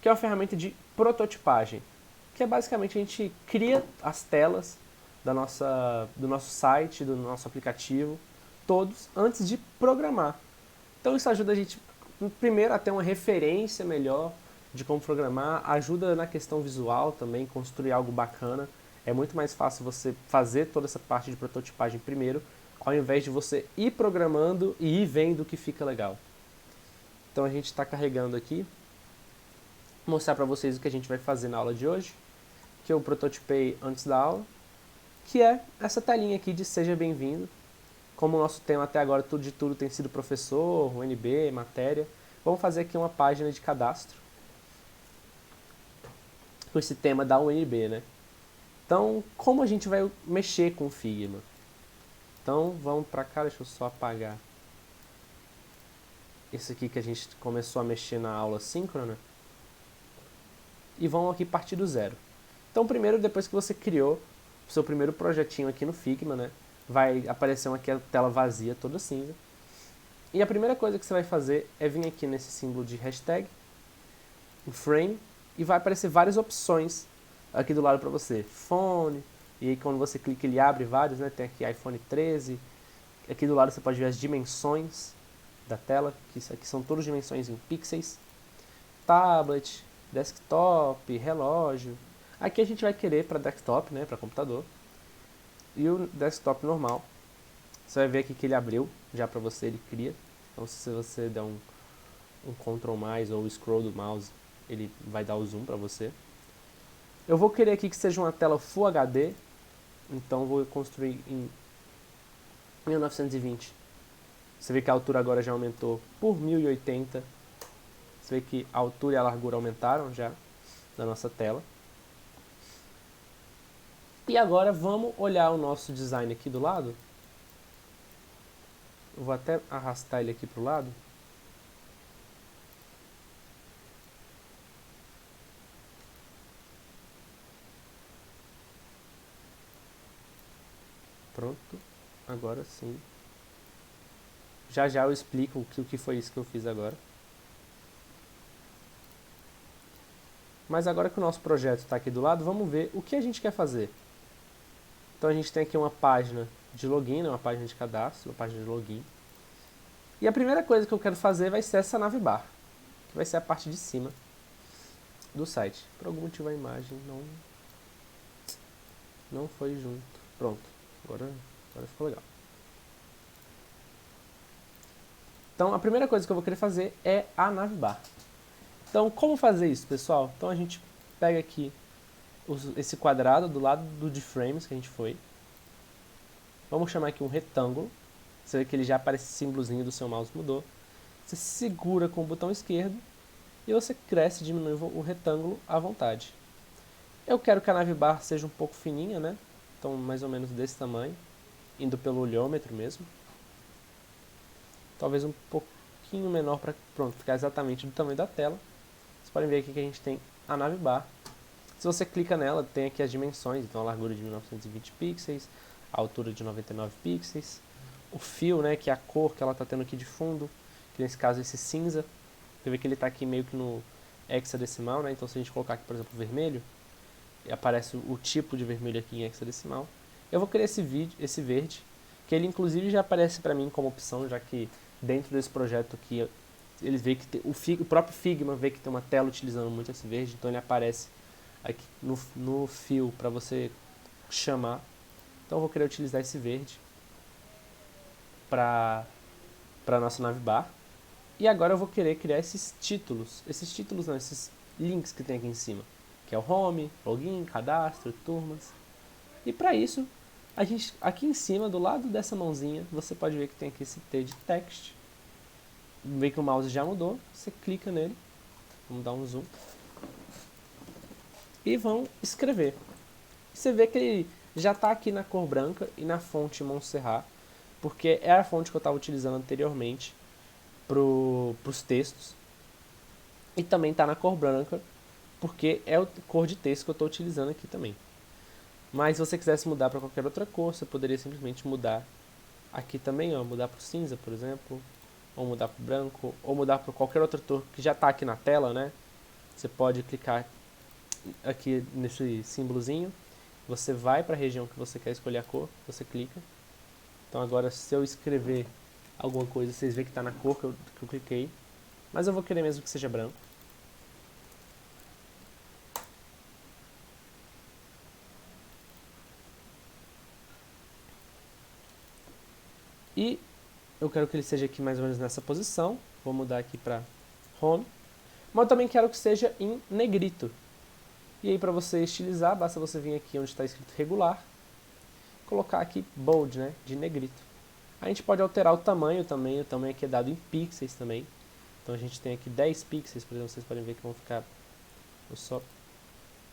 A: que é uma ferramenta de prototipagem, que é basicamente a gente cria as telas do nosso site, do nosso aplicativo, todos antes de programar. Então isso ajuda a gente, primeiro, a ter uma referência melhor de como programar, ajuda na questão visual também, construir algo bacana. É muito mais fácil você fazer toda essa parte de prototipagem primeiro, ao invés de você ir programando e ir vendo o que fica legal. Então a gente está carregando aqui, vou mostrar para vocês o que a gente vai fazer na aula de hoje, que eu prototipei antes da aula, que é essa telinha aqui de seja bem-vindo. Como o nosso tema até agora tudo de tudo tem sido professor, UNB, matéria, vamos fazer aqui uma página de cadastro com esse tema da UNB, né? Então, como a gente vai mexer com o Figma? Então, vamos para cá, deixa eu só apagar esse aqui que a gente começou a mexer na aula síncrona. E vamos aqui partir do zero. Então, primeiro, depois que você criou o seu primeiro projetinho aqui no Figma, né? Vai aparecer aqui a tela vazia, toda cinza. E a primeira coisa que você vai fazer é vir aqui nesse símbolo de hashtag, em frame, e vai aparecer várias opções aqui do lado para você. Fone, e aí quando você clica ele abre vários, né? Tem aqui iPhone 13. Aqui do lado você pode ver as dimensões da tela, que isso aqui são todas dimensões em pixels. Tablet, desktop, relógio. Aqui a gente vai querer para desktop, né? Para computador. E o desktop normal, você vai ver aqui que ele abriu já para você, ele cria. Então se você der um Ctrl mais ou scroll do mouse, ele vai dar o zoom para você. Eu vou querer aqui que seja uma tela Full HD, então vou construir em 1920. Você vê que a altura agora já aumentou por 1080. Você vê que a altura e a largura aumentaram já na nossa tela. E agora vamos olhar o nosso design aqui do lado. Eu vou até arrastar ele aqui para o lado. Pronto, agora sim. Já eu explico o que foi isso que eu fiz agora. Mas agora que o nosso projeto está aqui do lado, vamos ver o que a gente quer fazer. Então a gente tem aqui uma página de login, uma página de cadastro, uma página de login. E a primeira coisa que eu quero fazer vai ser essa navbar, que vai ser a parte de cima do site. Por algum motivo a imagem não foi junto. Pronto, agora ficou legal. Então a primeira coisa que eu vou querer fazer é a navbar. Então como fazer isso, pessoal? Então a gente pega aqui esse quadrado do lado do de frames que a gente foi. Vamos chamar aqui um retângulo. Você vê que ele já aparece esse símbolozinho do seu mouse mudou. Você segura com o botão esquerdo e você cresce e diminui o retângulo à vontade. Eu quero que a navbar seja um pouco fininha, né? Então mais ou menos desse tamanho, indo pelo olhômetro mesmo. Talvez um pouquinho menor para ficar exatamente do tamanho da tela. Vocês podem ver aqui que a gente tem a navbar. Se você clica nela, tem aqui as dimensões, então a largura de 1920 pixels, a altura de 99 pixels, o fio, né, que é a cor que ela está tendo aqui de fundo, que nesse caso é esse cinza. Você vê que ele está aqui meio que no hexadecimal, né, então se a gente colocar aqui, por exemplo, vermelho, aparece o tipo de vermelho aqui em hexadecimal. Eu vou criar esse verde, que ele inclusive já aparece para mim como opção, já que dentro desse projeto aqui, ele vê que o próprio Figma vê que tem uma tela utilizando muito esse verde, então ele aparece aqui no fio para você chamar. Então eu vou querer utilizar esse verde para a nossa navbar. E agora eu vou querer criar esses títulos não, esses links que tem aqui em cima, que é o home, login, cadastro, turmas. E para isso, a gente aqui em cima, do lado dessa mãozinha, você pode ver que tem aqui esse T de text. Vê que o mouse já mudou, você clica nele, vamos dar um zoom, e vão escrever. Você vê que já está aqui na cor branca e na fonte Montserrat, porque é a fonte que eu estava utilizando anteriormente para os textos. E também está na cor branca, porque é a cor de texto que eu estou utilizando aqui também. Mas se você quisesse mudar para qualquer outra cor, você poderia simplesmente mudar aqui também, ó, mudar para o cinza, por exemplo, ou mudar para o branco, ou mudar para qualquer outra cor que já está aqui na tela, né? Você pode clicar aqui nesse símbolozinho, você vai para a região que você quer escolher a cor, você clica. Então agora se eu escrever alguma coisa, vocês veem que está na cor que eu cliquei, mas eu vou querer mesmo que seja branco. E eu quero que ele seja aqui mais ou menos nessa posição. Vou mudar aqui para Home. Mas eu também quero que seja em negrito. E aí para você estilizar, basta você vir aqui onde está escrito regular, colocar aqui bold, né, de negrito. A gente pode alterar o tamanho também, o tamanho aqui é dado em pixels também. Então a gente tem aqui 10 pixels, por exemplo, vocês podem ver que vão ficar... Vou só,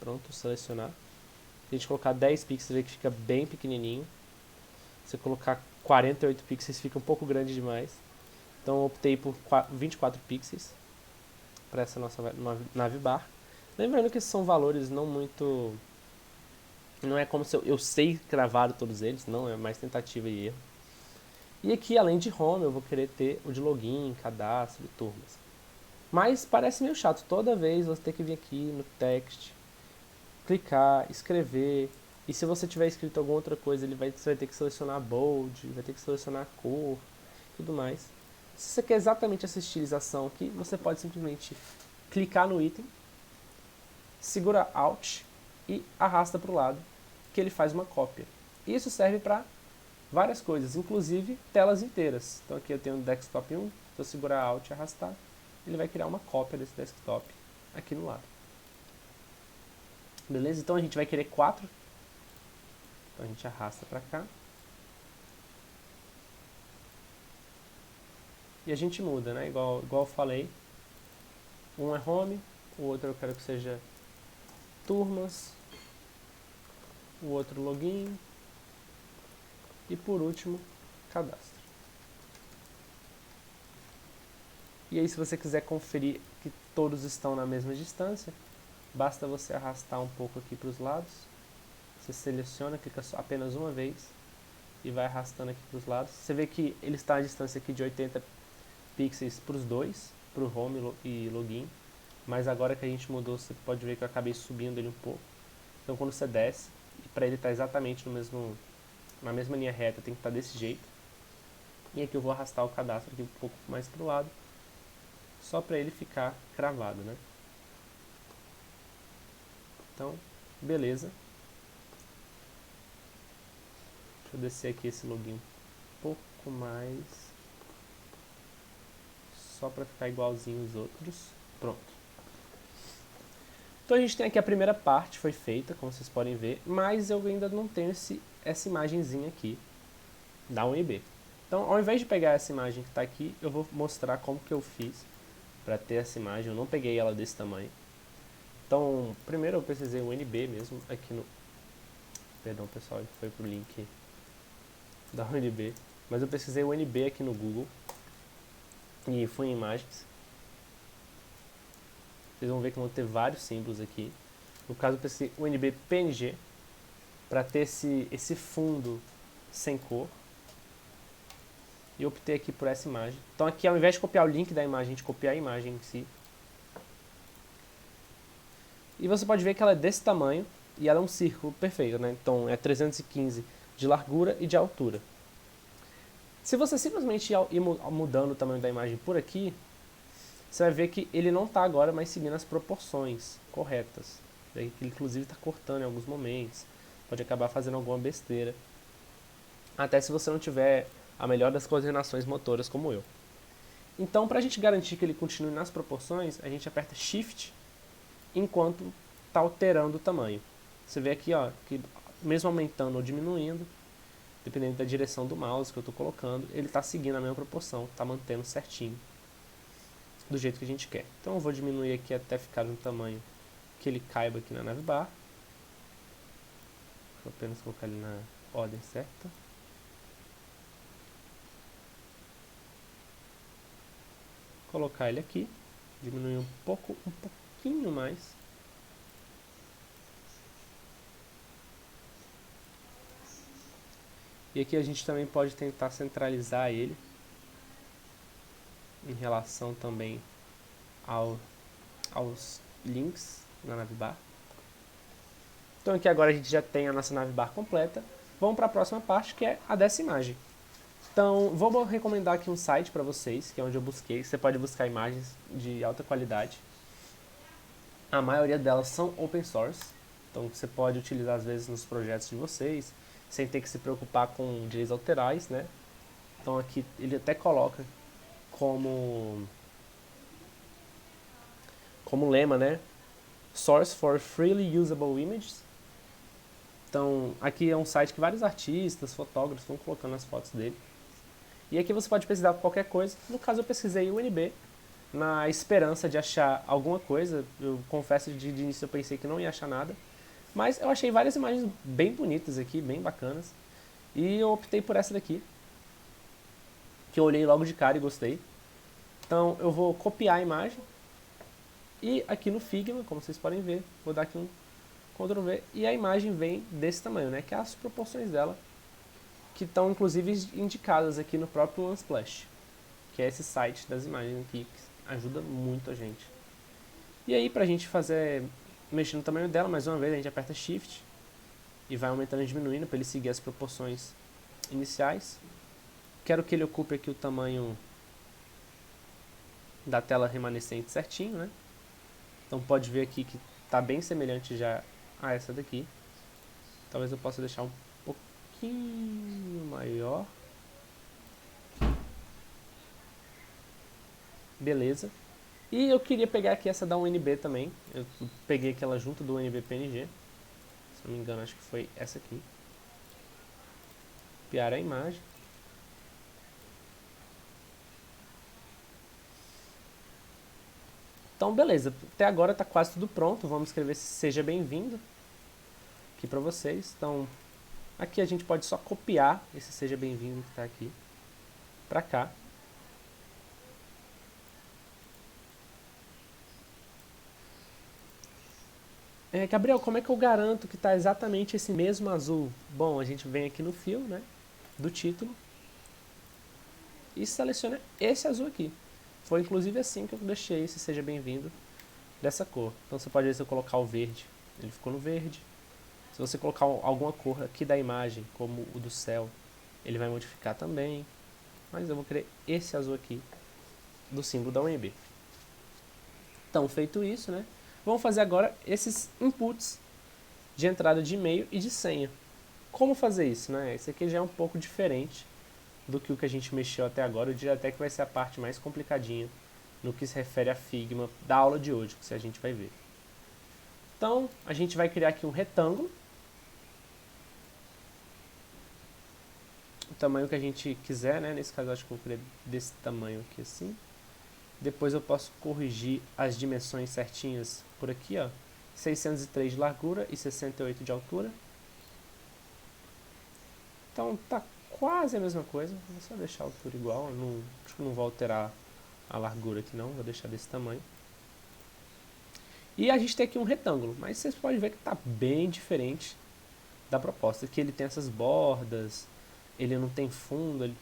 A: pronto, selecionar. Se a gente colocar 10 pixels, vê que fica bem pequenininho. Se você colocar 48 pixels, fica um pouco grande demais. Então eu optei por 24 pixels para essa nossa navbar. Lembrando que esses são valores não muito... Não é como se eu sei cravar todos eles, não, é mais tentativa e erro. E aqui, além de home, eu vou querer ter o de login, cadastro e turmas. Mas parece meio chato, toda vez você ter que vir aqui no text, clicar, escrever, e se você tiver escrito alguma outra coisa, você vai ter que selecionar bold, vai ter que selecionar a cor, tudo mais. Se você quer exatamente essa estilização aqui, você pode simplesmente clicar no item, segura Alt e arrasta para o lado, que ele faz uma cópia. Isso serve para várias coisas, inclusive telas inteiras. Então aqui eu tenho o desktop 1, se eu segurar Alt e arrastar, ele vai criar uma cópia desse desktop aqui no lado. Beleza? Então a gente vai querer 4. Então a gente arrasta para cá. E a gente muda, né? Igual eu falei. Um é home, o outro eu quero que seja turmas, o outro login e por último cadastro. E aí se você quiser conferir que todos estão na mesma distância, basta você arrastar um pouco aqui para os lados. Você seleciona, clica só apenas uma vez e vai arrastando aqui para os lados. Você vê que ele está à distância aqui de 80 pixels para os dois, para o home e login. Mas agora que a gente mudou, você pode ver que eu acabei subindo ele um pouco. Então quando você desce, para ele estar exatamente na mesma linha reta, tem que estar desse jeito. E aqui eu vou arrastar o cadastro aqui um pouco mais para o lado, só para ele ficar cravado, né? Então, beleza. Deixa eu descer aqui esse login um pouco mais, só para ficar igualzinho os outros. Pronto. Então a gente tem aqui a primeira parte, foi feita, como vocês podem ver, mas eu ainda não tenho essa imagenzinha aqui da UNB. Então, ao invés de pegar essa imagem que está aqui, eu vou mostrar como que eu fiz para ter essa imagem. Eu não peguei ela desse tamanho. Então, primeiro eu pesquisei o UNB mesmo aqui no... Perdão, pessoal, foi pro link da UNB. Mas eu pesquisei o UNB aqui no Google e fui em imagens. Vocês vão ver que vão ter vários símbolos aqui. No caso, eu pesquisei o UNB PNG para ter esse fundo sem cor. E optei aqui por essa imagem. Então aqui, ao invés de copiar o link da imagem, a gente copia a imagem em si. E você pode ver que ela é desse tamanho e ela é um círculo perfeito, né? Então é 315 de largura e de altura. Se você simplesmente ir mudando o tamanho da imagem por aqui, você vai ver que ele não está agora mais seguindo as proporções corretas. Ele inclusive está cortando em alguns momentos, pode acabar fazendo alguma besteira. Até se você não tiver a melhor das coordenações motoras como eu. Então, para a gente garantir que ele continue nas proporções, a gente aperta Shift enquanto está alterando o tamanho. Você vê aqui, ó, que mesmo aumentando ou diminuindo, dependendo da direção do mouse que eu estou colocando, ele está seguindo a mesma proporção, está mantendo certinho, do jeito que a gente quer. Então eu vou diminuir aqui até ficar no tamanho que ele caiba aqui na navbar. Deixa eu apenas colocar ele na ordem certa. Colocar ele aqui, diminuir um pouquinho mais. E aqui a gente também pode tentar centralizar ele em relação também aos links na navbar. Então aqui agora a gente já tem a nossa navbar completa. Vamos para a próxima parte, que é a dessa imagem. Então, vou recomendar aqui um site para vocês, que é onde eu busquei. Você pode buscar imagens de alta qualidade. A maioria delas são open source, então você pode utilizar às vezes nos projetos de vocês, sem ter que se preocupar com direitos autorais, né? Então aqui ele até coloca como lema, né? Source for freely usable images. Então aqui é um site que vários artistas, fotógrafos estão colocando as fotos dele. E aqui você pode pesquisar qualquer coisa. No caso eu pesquisei UNB, na esperança de achar alguma coisa. Eu confesso que de início eu pensei que não ia achar nada. Mas eu achei várias imagens bem bonitas aqui, bem bacanas. E eu optei por essa daqui, que eu olhei logo de cara e gostei. Então eu vou copiar a imagem. E aqui no Figma, como vocês podem ver, vou dar aqui um Ctrl V. E a imagem vem desse tamanho, né? Que é as proporções dela, que estão inclusive indicadas aqui no próprio Unsplash, que é esse site das imagens aqui, que ajuda muito a gente. E aí pra gente mexer no tamanho dela, mais uma vez a gente aperta Shift e vai aumentando e diminuindo para ele seguir as proporções iniciais. Quero que ele ocupe aqui o tamanho da tela remanescente certinho, né? Então pode ver aqui que está bem semelhante já a essa daqui. Talvez eu possa deixar um pouquinho maior. Beleza. E eu queria pegar aqui essa da UNB também. Eu peguei aquela junto do UNB PNG. Se não me engano, acho que foi essa aqui. Copiar a imagem. Então, beleza. Até agora está quase tudo pronto. Vamos escrever seja bem-vindo aqui para vocês. Então, aqui a gente pode só copiar esse seja bem-vindo que está aqui para cá. Gabriel, como é que eu garanto que está exatamente esse mesmo azul? Bom, a gente vem aqui no fio, né, do título e seleciona esse azul aqui. Foi inclusive assim que eu deixei esse seja bem-vindo dessa cor. Então você pode ver se eu colocar o verde, ele ficou no verde. Se você colocar alguma cor aqui da imagem, como o do céu, ele vai modificar também. Mas eu vou querer esse azul aqui do símbolo da UNB. Então, feito isso, né? Vamos fazer agora esses inputs de entrada de e-mail e de senha. Como fazer isso, né? Esse aqui já é um pouco diferente do que o que a gente mexeu até agora. Eu diria até que vai ser a parte mais complicadinha no que se refere a Figma da aula de hoje, que a gente vai ver. Então, a gente vai criar aqui um retângulo. O tamanho que a gente quiser, né? Nesse caso, eu acho que eu vou querer desse tamanho aqui assim. Depois eu posso corrigir as dimensões certinhas por aqui, ó. 603 de largura e 68 de altura. Então tá quase a mesma coisa. Vou só deixar a altura igual. Acho que não vou alterar a largura aqui não. Vou deixar desse tamanho. E a gente tem aqui um retângulo. Mas vocês podem ver que tá bem diferente da proposta. Aqui ele tem essas bordas. Ele não tem fundo.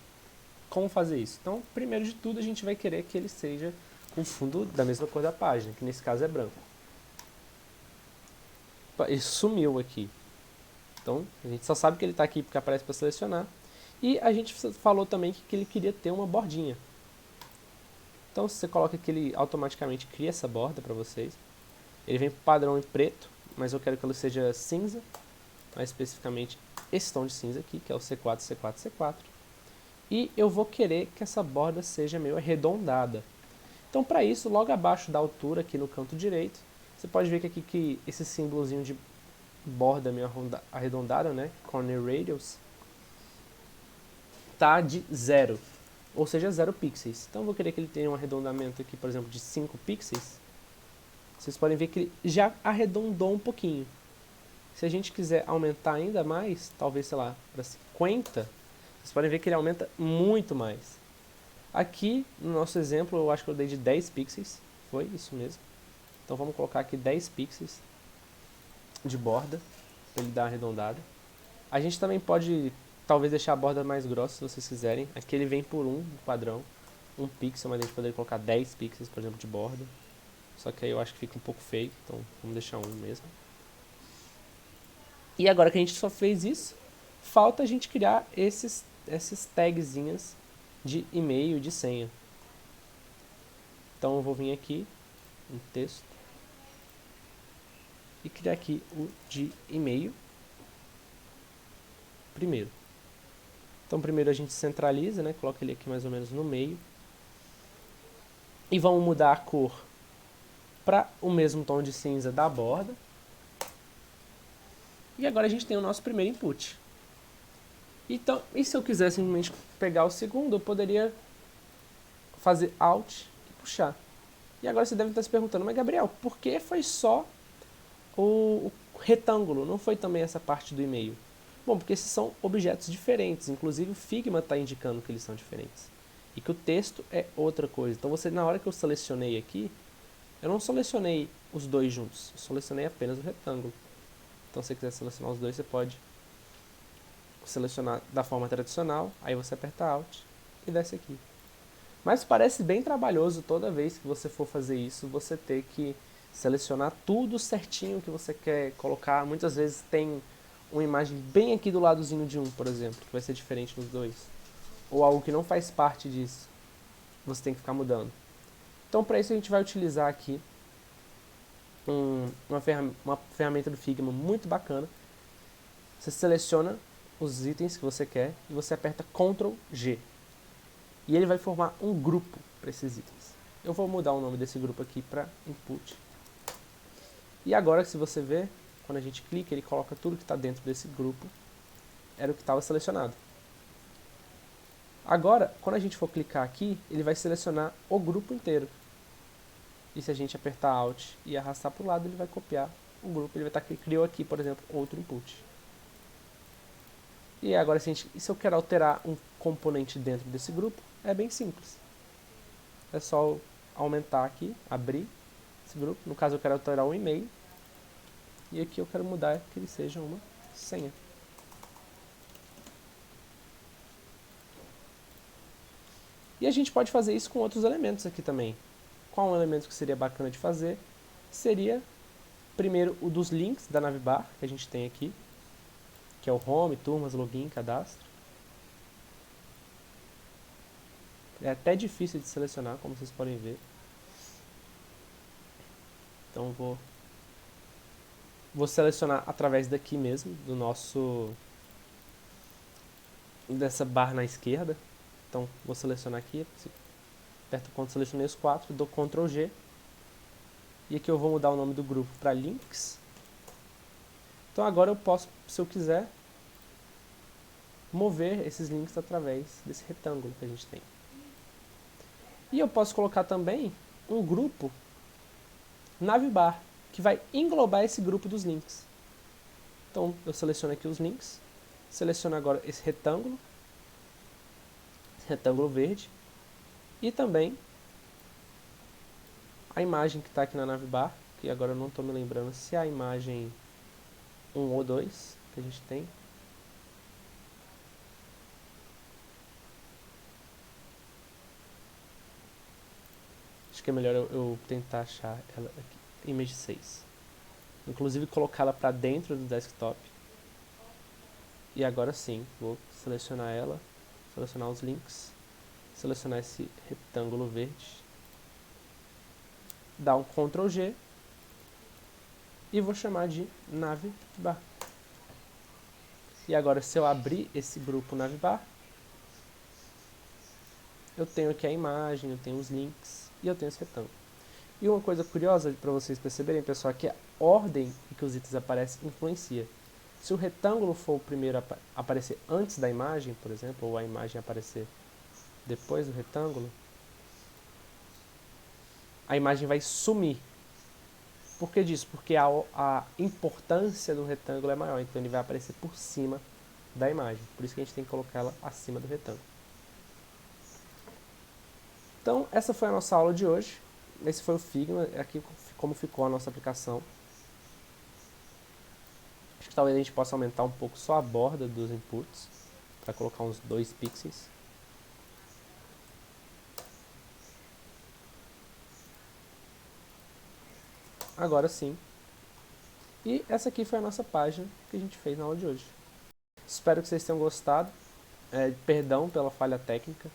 A: Como fazer isso? Então, primeiro de tudo, a gente vai querer que ele seja com fundo da mesma cor da página, que nesse caso é branco. Ele sumiu aqui. Então, a gente só sabe que ele está aqui porque aparece para selecionar. E a gente falou também que ele queria ter uma bordinha. Então, se você coloca aqui, ele automaticamente cria essa borda para vocês. Ele vem padrão em preto, mas eu quero que ele seja cinza. Mais especificamente, esse tom de cinza aqui, que é o C4, C4, C4. E eu vou querer que essa borda seja meio arredondada. Então, para isso, logo abaixo da altura, aqui no canto direito, você pode ver que aqui que esse símbolozinho de borda meio arredondada, né, corner radius, tá de 0, ou seja, 0 pixels. Então, eu vou querer que ele tenha um arredondamento aqui, por exemplo, de 5 pixels. Vocês podem ver que ele já arredondou um pouquinho. Se a gente quiser aumentar ainda mais, talvez, sei lá, para 50, vocês podem ver que ele aumenta muito mais. Aqui, no nosso exemplo, eu acho que eu dei de 10 pixels, foi isso mesmo. Então vamos colocar aqui 10 pixels de borda, para ele dar uma arredondada. A gente também pode, talvez, deixar a borda mais grossa, se vocês quiserem. Aqui ele vem por 1, padrão, 1 pixel, mas a gente poderia colocar 10 pixels, por exemplo, de borda. Só que aí eu acho que fica um pouco feio, então vamos deixar 1 mesmo. E agora que a gente só fez isso, falta a gente criar esses tagzinhas de e-mail e de senha. Então eu vou vir aqui no texto e criar aqui o de e-mail primeiro. Então primeiro a gente centraliza, né? Coloca ele aqui mais ou menos no meio. E vamos mudar a cor para o mesmo tom de cinza da borda. E agora a gente tem o nosso primeiro input. Então, e se eu quiser simplesmente pegar o segundo, eu poderia fazer Alt e puxar. E agora você deve estar se perguntando, mas Gabriel, por que foi só o retângulo? Não foi também essa parte do e-mail? Bom, porque esses são objetos diferentes. Inclusive o Figma está indicando que eles são diferentes. E que o texto é outra coisa. Então você, na hora que eu selecionei aqui, eu não selecionei os dois juntos. Eu selecionei apenas o retângulo. Então se você quiser selecionar os dois, você pode selecionar da forma tradicional. Aí você aperta Alt e desce aqui. Mas parece bem trabalhoso toda vez que você for fazer isso, você ter que selecionar tudo certinho que você quer colocar. Muitas vezes tem uma imagem bem aqui do ladozinho de um, por exemplo, que vai ser diferente nos dois. Ou algo que não faz parte disso. Você tem que ficar mudando. Então para isso a gente vai utilizar aqui uma ferramenta do Figma muito bacana. Você seleciona os itens que você quer e você aperta Ctrl G. E ele vai formar um grupo para esses itens. Eu vou mudar o nome desse grupo aqui para input. E agora, se você ver, quando a gente clica, ele coloca tudo que está dentro desse grupo. Era o que estava selecionado. Agora, quando a gente for clicar aqui, ele vai selecionar o grupo inteiro. E se a gente apertar Alt e arrastar para o lado, ele vai copiar o grupo. Ele vai estar que criou aqui, por exemplo, outro input. E agora, se eu quero alterar um componente dentro desse grupo, é bem simples. É só aumentar aqui, abrir esse grupo. No caso, eu quero alterar um e-mail. E aqui eu quero mudar que ele seja uma senha. E a gente pode fazer isso com outros elementos aqui também. Qual um elemento que seria bacana de fazer? Seria, primeiro, o dos links da navbar, que a gente tem aqui, que é o home, turmas, login, cadastro. É até difícil de selecionar, como vocês podem ver. Então vou selecionar através daqui mesmo, dessa barra na esquerda. Então vou selecionar aqui, aperto o Ctrl, selecionei os 4, dou Ctrl G. E aqui eu vou mudar o nome do grupo para links. Então agora eu posso, se eu quiser, mover esses links através desse retângulo que a gente tem. E eu posso colocar também um grupo navbar, que vai englobar esse grupo dos links. Então eu seleciono aqui os links, seleciono agora esse retângulo verde, e também a imagem que está aqui na navbar, que agora eu não estou me lembrando se é a imagem 1 ou 2 que a gente tem. Acho que é melhor eu tentar achar ela aqui, image 6. Inclusive colocá-la para dentro do desktop. E agora sim, vou selecionar ela, selecionar os links, selecionar esse retângulo verde, dar um Ctrl G e vou chamar de navbar. E agora, se eu abrir esse grupo navbar, eu tenho aqui a imagem, eu tenho os links e eu tenho esse retângulo. E uma coisa curiosa para vocês perceberem, pessoal, é que a ordem em que os itens aparecem influencia. Se o retângulo for o primeiro a aparecer antes da imagem, por exemplo, ou a imagem aparecer depois do retângulo, a imagem vai sumir. Por que disso? Porque a importância do retângulo é maior, então ele vai aparecer por cima da imagem. Por isso que a gente tem que colocá ela acima do retângulo. Então, essa foi a nossa aula de hoje. Esse foi o Figma, aqui como ficou a nossa aplicação. Acho que talvez a gente possa aumentar um pouco só a borda dos inputs, para colocar uns 2 pixels. Agora sim. E essa aqui foi a nossa página que a gente fez na aula de hoje. Espero que vocês tenham gostado. Perdão pela falha técnica,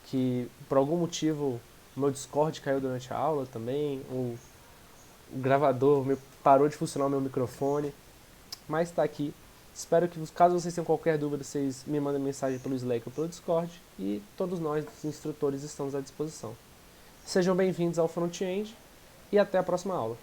A: que por algum motivo o meu Discord caiu durante a aula também, o gravador parou de funcionar o meu microfone, mas está aqui. Espero que, caso vocês tenham qualquer dúvida, vocês me mandem mensagem pelo Slack ou pelo Discord, e todos nós, os instrutores, estamos à disposição. Sejam bem-vindos ao Front-End e até a próxima aula.